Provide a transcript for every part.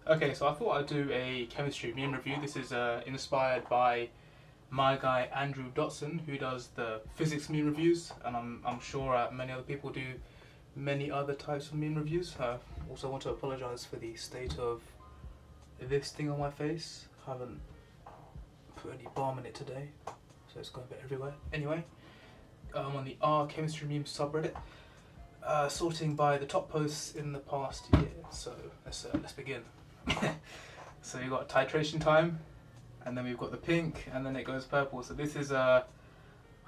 Okay, so I thought I'd do a chemistry meme review. This is inspired by my guy Andrew Dotson, who does the physics meme reviews, and I'm sure many other people do many other types of meme reviews. Also want to apologise for the state of this thing on my face. I haven't put any balm in it today, so it's going a bit everywhere. Anyway, I'm on the R chemistry meme subreddit, sorting by the top posts in the past year. So let's begin. So you've got titration time, and then we've got the pink, and then it goes purple. So this is I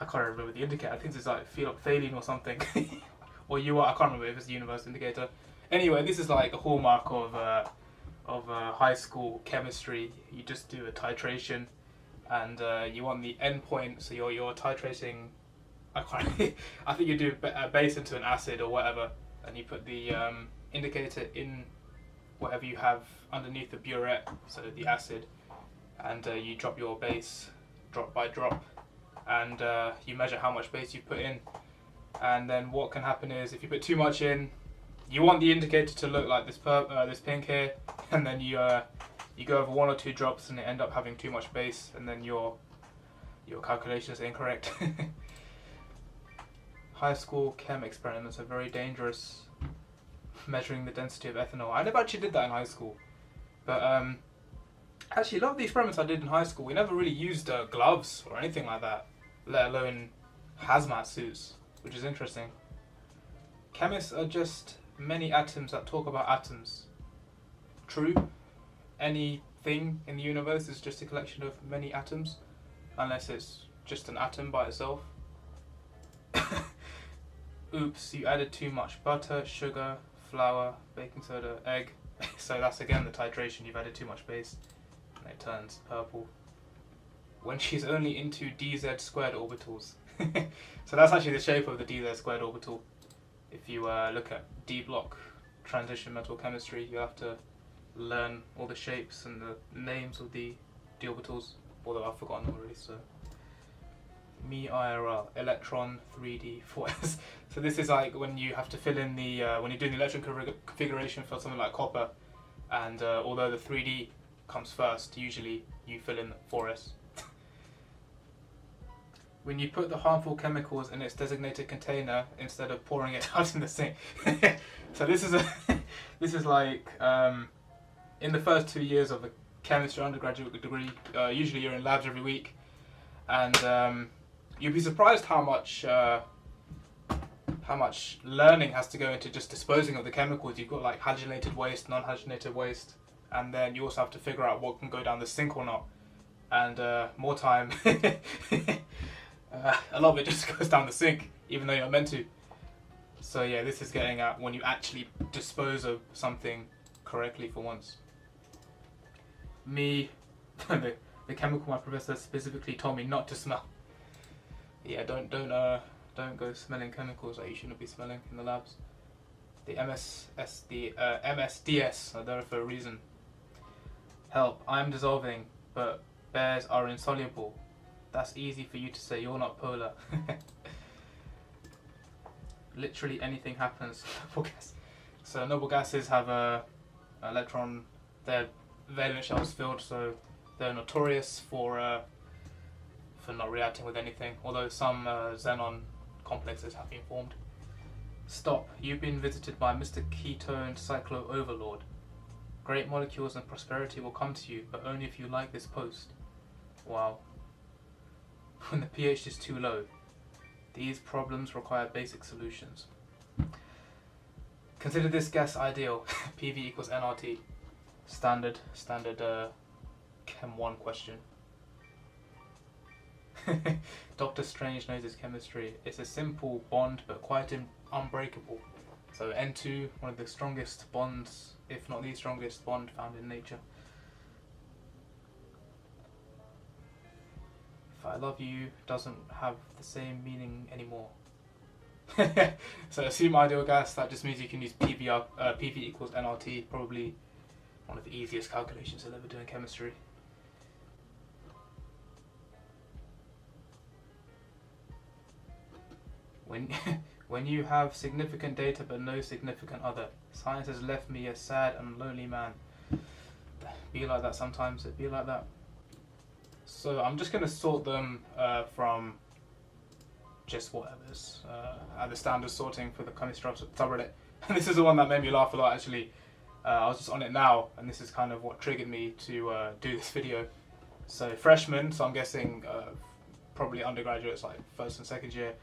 can't remember the indicator. I think it's like phenolphthalein or something, or I can't remember if it's the universal indicator. Anyway, this is like a hallmark of high school chemistry. You just do a titration, and you want the end point. So you're titrating. I can't. I think you do a base into an acid or whatever, and you put the indicator in whatever you have underneath the burette, so the acid, and you drop your base drop by drop, and you measure how much base you put in. And then what can happen is, if you put too much in, you want the indicator to look like this pink here, and then you go over one or two drops and it end up having too much base, and then your calculation is incorrect. High school chem experiments are very dangerous. Measuring the density of ethanol. I never actually did that in high school, but actually a lot of the experiments I did in high school, we never really used gloves or anything like that, let alone hazmat suits, which is interesting. Chemists are just many atoms that talk about atoms. True, anything in the universe is just a collection of many atoms, unless it's just an atom by itself. Oops, you added too much butter, sugar, flour, baking soda, egg. So that's again the titration. You've added too much base and it turns purple. When she's only into dz squared orbitals. So that's actually the shape of the dz squared orbital. If you look at D block transition metal chemistry, you have to learn all the shapes and the names of the d orbitals, although I've forgotten them already. So me IRL, electron 3D 4s. So this is like when you have to fill in the when you're doing the electron configuration for something like copper, and although the 3D comes first, usually you fill in 4s. When you put the harmful chemicals in its designated container instead of pouring it out in the sink. So this is like in the first 2 years of a chemistry undergraduate degree. Usually you're in labs every week, and you'd be surprised how much learning has to go into just disposing of the chemicals. You've got like halogenated waste, non-halogenated waste, and then you also have to figure out what can go down the sink or not. And more time, a lot of it just goes down the sink, even though you're not meant to. So yeah, this is getting at when you actually dispose of something correctly for once. Me, the chemical my professor specifically told me not to smell. Yeah, don't go smelling chemicals that you shouldn't be smelling in the labs. The MSDS are there for a reason. Help, I'm dissolving, but bears are insoluble. That's easy for you to say, you're not polar. Literally anything happens. So noble gases have their valence shells filled, so they're notorious for not reacting with anything, although some xenon complexes have been formed. Stop, you've been visited by Mr. Ketone Cyclo Overlord. Great molecules and prosperity will come to you, but only if you like this post. Wow. When the pH is too low. These problems require basic solutions. Consider this gas ideal. PV equals nRT. Standard Chem 1 question. Doctor Strange knows his chemistry. It's a simple bond, but quite unbreakable. So N2, one of the strongest bonds, if not the strongest bond found in nature. If I love you doesn't have the same meaning anymore. So assume ideal gas, that just means you can use PV equals nRT, probably one of the easiest calculations you'll ever do in chemistry. When you have significant data but no significant other, science has left me a sad and lonely man. be like that sometimes, it be like that. So I'm just going to sort them from just whatever's at the standard sorting for the chemistry subreddit. And this is the one that made me laugh a lot actually. I was just on it now, and this is kind of what triggered me to do this video. So freshmen, so I'm guessing probably undergraduates like first and second year,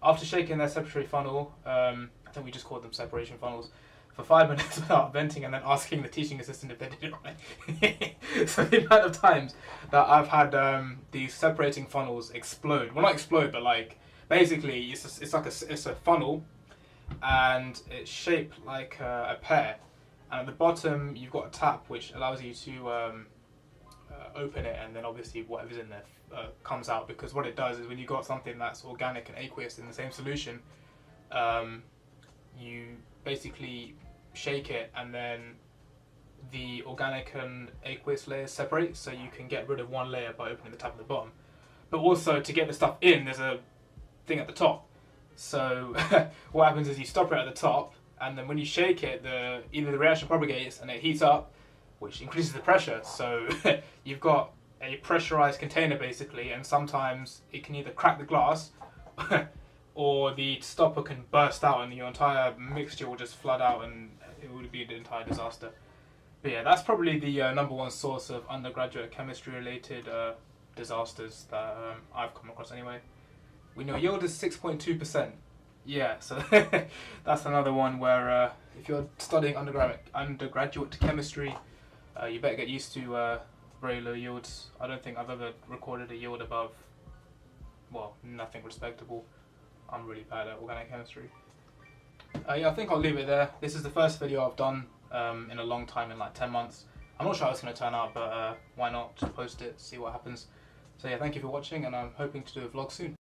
after shaking their separatory funnel, I think we just called them separation funnels, for 5 minutes without venting and then asking the teaching assistant if they did it right. So the amount of times that I've had these separating funnels explode, well not explode, but like basically it's a funnel, and it's shaped like a pear, and at the bottom you've got a tap which allows you to open it, and then obviously whatever's in there comes out, because what it does is when you've got something that's organic and aqueous in the same solution, you basically shake it and then the organic and aqueous layers separate, so you can get rid of one layer by opening the top and the bottom. But also to get the stuff in, there's a thing at the top. So what happens is you stop it at the top, and then when you shake it, either the reaction propagates and it heats up, which increases the pressure. So you've got a pressurized container basically, and sometimes it can either crack the glass or the stopper can burst out and your entire mixture will just flood out and it would be an entire disaster. But yeah, that's probably the number one source of undergraduate chemistry related disasters that I've come across anyway. We know yield is 6.2%. Yeah, so that's another one where if you're studying undergraduate chemistry, you better get used to very low yields. I don't think I've ever recorded a yield above, well, nothing respectable. I'm really bad at organic chemistry. Yeah, I think I'll leave it there. This is the first video I've done in a long time, in like 10 months. I'm not sure how it's going to turn out, but why not just post it, see what happens. So yeah, thank you for watching, and I'm hoping to do a vlog soon.